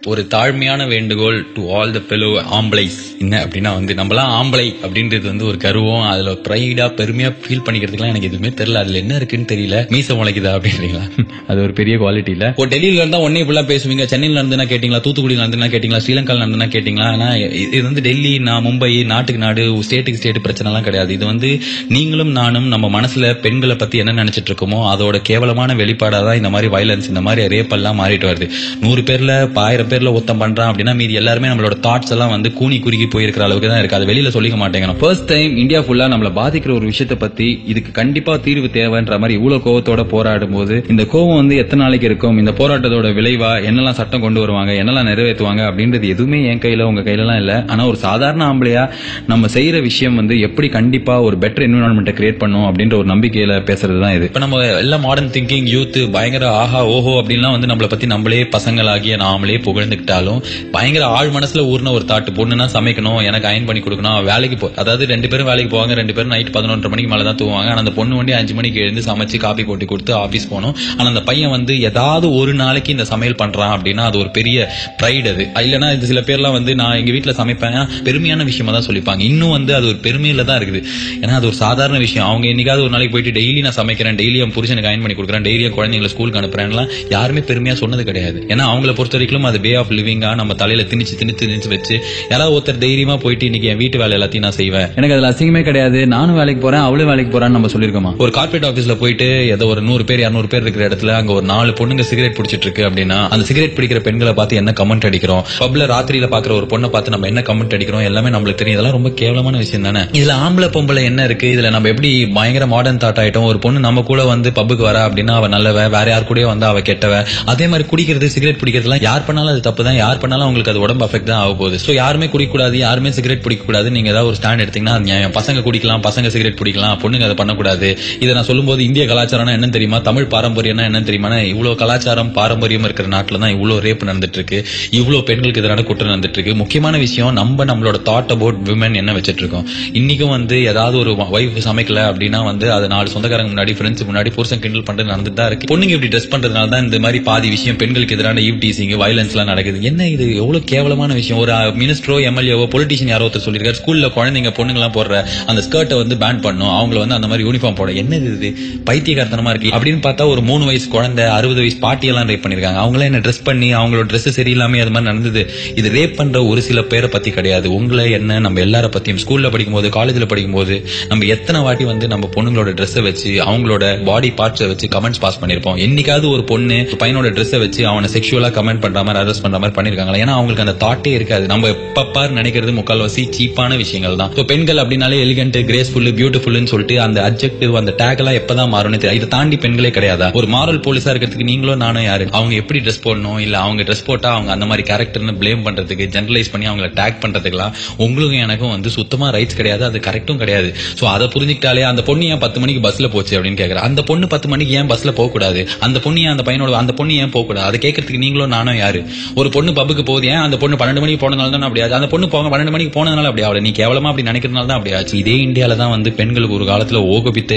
ஒரு தாழ்மையான வேண்டுகோள் டு ஆல் த ஃபெலோ ஆம்பளைஸ். என்ன அப்படின்னா வந்து நம்மளாம் ஆம்பளை அப்படின்றது வந்து ஒரு கருவம், அதுல ப்ரைடா பெருமையா ஃபீல் பண்ணிக்கிறதுக்குலாம் எனக்கு எதுவுமே தெரியல. அதுல என்ன இருக்குன்னு தெரியல. மீச முளைக்குதா அப்படின்றீங்களா? அது ஒரு பெரிய குவாலிட்டி இல்ல. ஒரு டெல்லியில இருந்தா ஒன்னே இப்படிலாம் பேசுவீங்க, சென்னையில இருந்துனா கேட்டீங்களா, தூத்துக்குடியில இருந்துனா கேட்டீங்களா, ஸ்ரீலங்கால இருந்துனா கேட்டீங்களா? ஆனா இது வந்து டெல்லி, நான் மும்பை, நாட்டுக்கு நாடு, ஸ்டேட்டுக்கு ஸ்டேட் பிரச்சனை எல்லாம் கிடையாது. இது வந்து நீங்களும் நானும் நம்ம மனசுல பெண்களை பத்தி என்ன நினைச்சிட்டு இருக்கோமோ அதோட கேவலமான வெளிப்பாடாதான் இந்த மாதிரி வயலன்ஸ், இந்த மாதிரி ரேப் எல்லாம் மாறிட்டு வருது. 100 பேர்ல 1000 பேர்ல ஒருத்தம் பண்றான் அப்படின்னா மீதி எல்லாருமே நம்மளோட தாட்ஸ் எல்லாம் வந்து கூனி குறுகி போயிருக்கிற அளவுக்கு தான் இருக்கு. அது வெளியில சொல்லிக்க மாட்டேங்கிறோம். ஃபர்ஸ்ட் டைம் இந்தியா ஃபுல்லா நம்மள பாதிக்கிற ஒரு விஷயத்தை பத்தி இதுக்கு கண்டிப்பா தீர்வு தேவைன்ற மாதிரி இவ்வளவு கோவத்தோட போராடும் போது இந்த கோவம் வந்து எத்தனை நாளைக்கு இருக்கும், இந்த போராட்டத்தோட விளைவா என்னெல்லாம் சட்டம் கொண்டு வருவாங்க, என்னெல்லாம் நிறைவேற்றுவாங்க அப்படின்றது எதுவுமே என் கையில உங்க கையில எல்லாம் இல்ல. ஆனா ஒரு சாதாரண ஆம்பளையா நம்ம செய்யற விஷயம் வந்து எப்படி கண்டிப்பா ஒரு பெட்டர் என்விரான்மெண்ட் கிரியேட் பண்ணும் அப்படின்ற ஒரு நம்பிக்கையில பேசுறதுதான் இது. இப்ப நம்ம எல்லாம் மாடர்ன் திங்கிங் யூத் பயங்கர ஆஹா ஓஹோ அப்படின்லாம் வந்து நம்மளை பத்தி நம்மளே பசங்களாகிய நாமளே புகழ்ந்துக்கிட்டாலும் பயங்கர ஆழ் மனசுல ஊர்ன ஒரு தாட்டு, பொண்ணுன்னா சமைக்கணும், எனக்கு அயன் பண்ணி கொடுக்கணும், வேலைக்கு அதாவது 2 பேரும் வேலைக்கு போவாங்க, 2 பேரும் நைட் 11:30 மணிக்கு மேலதான் தூங்குவாங்க. ஆனா அந்த பொண்ணு வண்டி 5 மணிக்கு எழுந்து சமைச்சு காப்பி போட்டு கொடுத்து ஆபீஸ் போகணும். ஆனா அந்த பையன் வந்து ஏதாவது ஒரு நாளைக்கு இந்த சமையல் பண்றான் அப்படின்னா அது ஒரு பெரிய பிரைட். அது இல்லைன்னா இது சில பேர்லாம் வந்து நான் எங்க வீட்டுல சமைப்பேன் பெருமையான விஷயமா தான் சொல்லிப்பாங்க. இன்னும் வந்து அது ஒரு பெருமையில தான் இருக்குது. ஏன்னா அது ஒரு சாதாரண விஷயம். அவங்க என்னைக்காவது ஒரு நாளைக்கு போயிட்டு டெய்லி நான் சமைக்கிறேன், டெய்லி என் புருஷனுக்கு அயன் பண்ணி கொடுக்குறேன், டெய்லி குழந்தைங்களை ஸ்கூலுக்கு அனுப்புறேன்லாம் யாருமே பெருமையா சொன்னது கிடையாது. ஏன்னா அவங்கள பொறுத்த வரைக்கும் அது வே ஆஃப் லிவிங்கா நம்ம தலையில திணிச்சு வச்சு யாராவது ஒருத்தர் தைரியமா போயிட்டு இன்னைக்கு என் வீட்டு வேலை எல்லாத்தையும் நான் செய்வேன், எனக்கு அதுல அசிங்கமே கிடையாது, நானும் வேலைக்கு போறேன் அவளும் வேலைக்கு போறான்னு நம்ம சொல்லிருக்கோமா? ஒரு கார்பரேட் ஆபீஸ்ல போயிட்டு ஏதோ ஒரு 100 பேர் 200 பேர் இருக்கிற இடத்துல அங்க ஒரு 4 பொண்ணுங்க சிகரெட் பிடிச்சிட்டு இருக்கு அப்படின்னா அந்த சிகரெட் பிடிக்கிற பெண்களை பார்த்து என்ன கமெண்ட் அடிக்கிறோம், பப்ல ராத்திரியில பாக்குற ஒரு பொண்ணை பார்த்து நம்ம என்ன கமெண்ட் அடிக்கிறோம் எல்லாமே நம்மளுக்கு தெரியும். இதெல்லாம் ரொம்ப கேவலமான விஷயம் தானே. இதுல ஆம்பளை பொம்பளை என்ன இருக்கு? இதுல நம்ம எப்படி பயங்கர மாடர்ன் தாட் ஆயிட்டோம். ஒரு பொண்ணு நம்ம கூட வந்து பப்புக்கு வரா அப்படின்னா அவ நல்லவ, வேற யார் கூட வந்து அவ கெட்டவ. அதே மாதிரி குடிக்கிறது சிகரெட் பிடிக்கிறதுலாம் யார் பண்ணாலும் அது தப்பு தான், யார் பண்ணாலும் அவங்களுக்கு அது உடம்பு அஃபெக்ட் தான் ஆக போகுது. சோ யாருமே குடிக்கூடாது, யாருமே சிகரெட் பிடிக்கக்கூடாது, நீங்க ஏதாவது ஒரு ஸ்டாண்ட் எடுத்தீங்கன்னா அது நியாயம். பசங்க குடிக்கலாம், பசங்க சிகரெட் பிடிக்கலாம், பொண்ணுங்க அதை பண்ணக்கூடாது. இதை நான் சொல்லும்போது இந்திய கலாச்சாரம்னா என்ன தெரியுமா, தமிழ் பாரம்பரியம்னா என்ன தெரியுமா, இவ்வளவு கலாச்சாரம் பாரம்பரியம் இருக்கிற நாட்டுல தான் இவ்வளவு ரேப் நடந்துட்டு இருக்கு, இவ்வளவு பெண்களுக்கு எதிரான குற்றம் நடந்துட்டு இருக்கு. முக்கியமான விஷயம் நம்மளோட தாட் அபவுட் விமன் என்ன வச்சிட்டு இருக்கோம். இன்னைக்கும் வந்து ஏதாவது ஒரு வைஃப் சமைக்கல அப்படின்னா வந்து அது 4 சொந்தக்காரங்க முன்னாடி ஃப்ரெண்ட்ஸ் முன்னாடி புருஷன் கிண்டல் பண்றது நடந்துட்டு தான் இருக்கு. பொண்ணுங்க இப்படி ட்ரெஸ் பண்றதுனால தான் இந்த மாதிரி பாதி விஷயம் பெண்களுக்கு எதிரான ஈவ் டீசிங் வயலன்ஸ் எல்லாம் நடக்குது. என்ன இது எவ்வளவு கேவலமான விஷயம். ஒரு மினிஸ்டரோ எம்எல்ஏவோ பொலிட்டிஷியன் யாரோ ஒருத்தர் சொல்லிருக்காரு ஸ்கூல்ல குழந்தைங்க பொண்ணுங்க எல்லாம் போடுற அந்த ஸ்கர்ட்டை வந்து பேன் பண்ணும், அவங்களை வந்து அந்த மாதிரி யூனிஃபார்ம் போட. என்னது இது பைத்தியகாரத்தனமா இருக்கு அப்படின்னு பார்த்தா ஒரு 3 வயசு குழந்தை 60 வயசு பாட்டி எல்லாம் ரேப் பண்ணிருக்காங்க. அவங்கள என்ன ட்ரெஸ் பண்ணி அவங்களோட ட்ரெஸ் சரியில்லாம அது மாதிரி நடந்தது. இது ரேப் பண்ற ஒரு சில பேரை பத்தி கிடையாது, உங்களை என்ன நம்ம எல்லார பத்தியும். ஸ்கூல்ல படிக்கும்போது காலேஜ்ல படிக்கும்போது நம்ம எத்தனை வாட்டி வந்து நம்ம பொண்ணுங்களோட ட்ரெஸ்ஸை வச்சு அவங்களோட பாடி பார்ட்ஸை வச்சு கமெண்ட்ஸ் பாஸ் பண்ணிருப்போம். என்னைக்காவது ஒரு பொண்ணு பையனோட ட்ரெஸ்ஸை வச்சு அவனை செக்ஷுவலா கமெண்ட் பண்ற மாதிரி அரெஸ்ட் பண்ற மாதிரி பண்ணிருக்காங்களா? ஏன்னா அவங்களுக்கு அந்த தாட்டே இருக்காது. நம்ம எப்பப்பாரு நினைக்கிறது முக்கால்வாசி சீப்பான விஷயங்கள் தான். பெண்கள் அப்படின்னாலே எலிகன்ட், கிரேஸ்ஃபுல், பியூட்டிஃபுல்னு சொல்லிட்டு அந்த அட்ஜெக்டிவ் அந்த டேக் எல்லாம் எப்பதான் மாறும்னு தெரியும். இதை தாண்டி பெண்களே கிடையாதா? ஒரு மாரல் போலீஸா இருக்கிறதுக்கு நீங்களும் நானும் யாரு? அவங்க எப்படி ட்ரெஸ் போடணும், இல்ல அவங்க ட்ரெஸ் போட்டா அவங்க அந்த மாதிரி கேரக்டர்னு பிளேம் பண்றதுக்கு, ஜெனரலைஸ் பண்ணி அவங்களை டேக் பண்றதுக்குலாம் உங்களுக்கும் எனக்கும் வந்து சுத்தமா ரைட்ஸ் கிடையாது, அது கரெக்டும் கிடையாது. சோ அதை புரிஞ்சுக்கிட்டாலே அந்த பொண்ணு ஏன் 10 மணிக்கு பஸ்ல போச்சு அப்படின்னு கேக்குறேன். அந்த பொண்ணு 10 மணிக்கு ஏன் பஸ்ல போக கூடாது? அந்த பொண்ணு ஏன் அந்த பையனோட அந்த பொண்ணு ஏன் போக கூடாது? அதை கேட்கறதுக்கு நீங்களும் நானும் யாரு? ஒரு பொண்ணு பப்புக்கு போகுது, ஏன் அந்த பொண்ணு 12 மணிக்கு போனதால தான் அப்படியாச்சு, அந்த பொண்ணு 12 மணிக்கு போனதுனால அப்படி ஆகல, நீ கேவலமா அப்படி நினைக்கிறதுனால தான் அப்படியாச்சு. இதே இந்தியால தான் வந்து பெண்களுக்கு ஒரு காலத்துல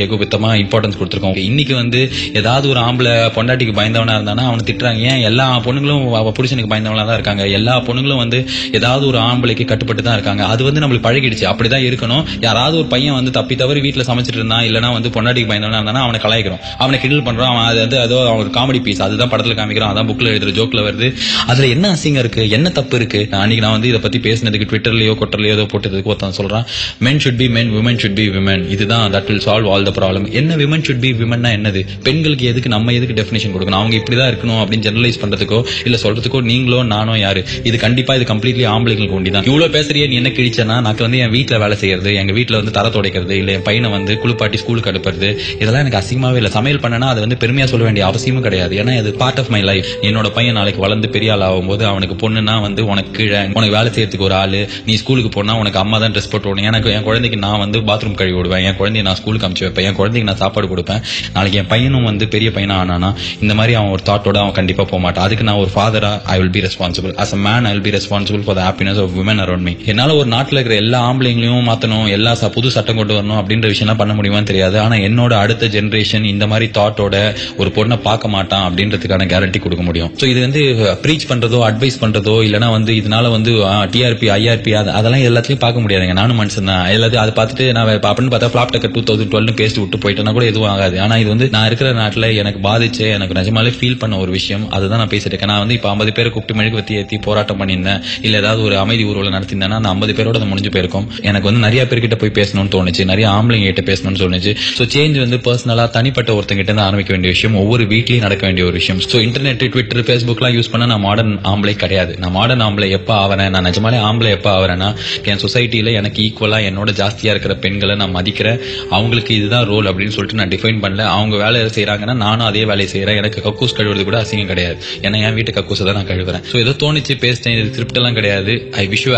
ஏகோபித்தமா இம்பார்ட்டன்ஸ் கொடுத்திருக்கோம். இன்னைக்கு வந்து ஏதாவது ஒரு ஆம்பளை பொண்டாட்டிக்கு பயந்தவனா இருந்தானா அவனை திட்டுறாங்க. ஏன் எல்லா பொண்ணுங்களும் புருஷனுக்கு பயந்தவனா தான் இருக்காங்க, எல்லா பொண்ணுங்களும் வந்து ஏதாவது ஒரு ஆம்பளைக்கு கட்டுப்பட்டு தான் இருக்காங்க. அது வந்து நம்மளுக்கு பழகிடுச்சு, அப்படிதான் இருக்கணும். யாராவது ஒரு பையன் வந்து தப்பி தவறி வீட்டுல சமைச்சிட்டு இருந்தான், இல்லன்னா வந்து பொண்டாட்டிக்கு பயந்தவனா இருந்தானா அவனை கலாய்க்கிறோம், அவனை கிண்டல் பண்றோம். அவன் அது ஏதோ ஒரு காமெடி பீஸ், அதுதான் படத்துல காமிக்கிறோம், அதான் புக்ல எழுதுற ஜோக்ல வருது. அதுல என்ன அசிங்கம் இருக்கு, என்ன தப்பு இருக்கு? அன்னைக்கு நான் வந்து இதை பத்தி பேசினதுக்கு ட்விட்டர்லயோ கொட்டர்லயோ ஏதோ போட்டதுக்கு ஒருத்தன் சொல்றான் men should be men, women should be women, இதுதான் that will solve all the problem. என்ன women should be womenனா என்னது? பெண்களுக்கு எதுக்கு நம்ம எதுக்கு டெஃபினிஷன் கொடுக்கணும்? அவங்க இப்படிதான் இருக்கணும் அப்படின்னு ஜெனரலைஸ் பண்றதுக்கோ இல்ல சொல்றதுக்கோ நீங்களோ நானோ யாரு? இது கண்டிப்பா இது கம்ப்ளீட்லி ஆம்பளைங்களுக்கு ஒண்டிதான். இவ்வளவு பேசுறியே நீ என்ன கிழிச்சனா? நான் வந்து என் வீட்டுல வேலை செய்யறது, எங்க வீட்டுல வந்து தர துடைக்கிறது, இல்ல என் பையனை வந்து குளிப்பாட்டி ஸ்கூலுக்கு அனுப்புறது, இதெல்லாம் எனக்கு அசிங்கமாவே இல்ல. சமையல் பண்ணனா அது வந்து பெருமையா சொல்ல வேண்டிய அவசியமும் கிடையாது. ஏன்னா இது பார்ட் ஆஃப் மை லைஃப். என்னோட பையன் நாளைக்கு வளர்ந்து பெரிய ஆள் ஆகும்போது அவனுக்கு பொண்ணுன்னா வந்து உனக்கு கீழே உனக்கு வேலை செய்யறதுக்கு ஒரு ஆளு, நீ ஸ்கூலுக்கு போனா உனக்கு அம்மா தான் ட்ரெஸ் போட்டு விடணும். எனக்கு என் குழந்தைக்கு நான் வந்து பாத்ரூம் கழுவி விடுவேன், என் குழந்தைய நான் ஸ்கூலுக்கு அனுப்பிச்சு வைப்பேன், என் குழந்தைக்கு நான் சாப்பாடு கொடுப்பேன். நாளைக்கு என் பையனும் வந்து பெரிய பையனா ஆனானா இந்த மாதிரி அவன் ஒரு தாட்டோட அவன் கண்டிப்பா போக மாட்டான். அதுக்கு நான் ஒரு ஃபாதரா I will be responsible. as a man I will be responsible for the happiness of women around me. என்னால ஒரு நாட்டுல இருக்கிற எல்லா ஆம்பளைங்களையும் மாத்தணும், எல்லா புது சட்டம் கொண்டு வரணும் அப்படின்ற விஷயம் பண்ண முடியுமான்னு தெரியாது. ஆனா என்னோட அடுத்த ஜெனரேஷன் இந்த மாதிரி தாட்டோட ஒரு பொண்ணை பார்க்க மாட்டான் அப்படின்றதுக்கான கேரண்டி கொடுக்க முடியும். சோ இது வந்து ப்ரீச் பண்றதோ அட்வைஸ் பண்றதோ இல்லனா வந்து இதனால வந்து டிஆர்பி ஐஆர்பி அதெல்லாம் எல்லாத்தையும் பார்க்க முடியாதுங்க. நானும் மனுஷன் தான். எல்லாத்தையும் அதை பார்த்துட்டு நான் அப்படின்னு பார்த்தா ஃபிளாப் டக்கர் 2012 பேசிட்டு விட்டு போயிட்டேன்னா கூட எதுவும் ஆகாது. ஆனா இது வந்து நான் இருக்கிற நாட்டுல எனக்கு பாதிச்சு எனக்கு நிஜமாலே ஃபீல் பண்ண ஒரு விஷயம். அதுதான் நான் பேசிட்டு இருக்கேன். நான் வந்து இப்ப 50 பேரை கூப்பிட்டு மெழுகுவர்த்தி ஏத்தி போராட்டம் பண்ணியிருந்தேன், இல்ல ஏதாவது ஒரு அமைதி ஊர்வலம் நடத்திருந்தேன்னா அந்த 50 பேரோட அது முடிஞ்சு போயிருக்கும். எனக்கு வந்து நிறைய பேர்கிட்ட போய் பேசணும்னு தோணுச்சு, நிறைய ஆம்பளைங்க கிட்ட பேசணும்னு தோணுச்சு. சோ சேஞ்ச் வந்து பர்சனலா தனிப்பட்ட ஒருத்தங்கிட்ட இருந்து ஆரம்பிக்க வேண்டிய விஷயம், ஒவ்வொரு வீட்லயும் நடக்க வேண்டிய ஒரு விஷயம். சோ இன்டர்நெட், ட்விட்டர், ஃபேஸ்புக் எல்லாம் யூஸ் பண்ண நான் மாடர்ன் ஆம்பளை கிடையாது. நான் மாடர்ன் ஆம்பளை எப்ப ஆவறேன், நான் நிஜமாலே ஆம்பளை எப்ப ஆவறேன்னா என் சொசைட்டில எனக்கு ஈக்குவலா என்னோட ஜாஸ்தியா இருக்கிற பெண்களை நான் மதிக்கிறேன். அவங்களுக்கு இதுதான் ரோல் அப்படின்னு சொல்லிட்டு நான் டிஃபைன் பண்ணல. அவங்க வேலை செய்யறாங்கன்னா நானும் அதே வேலையை செய்யறேன். எனக்கு கக்கூஸ் கழுவுறது கூட அசிங்கம் கிடையாது. ஏன்னா என் வீட்டு கக்கூஸை தான் நான் கழுவுறேன். சோ ஏதோ தோணிச்சு பேசிட்டேன், இது ஸ்கிரிப்ட் எல்லாம் கிடையாது. I wish you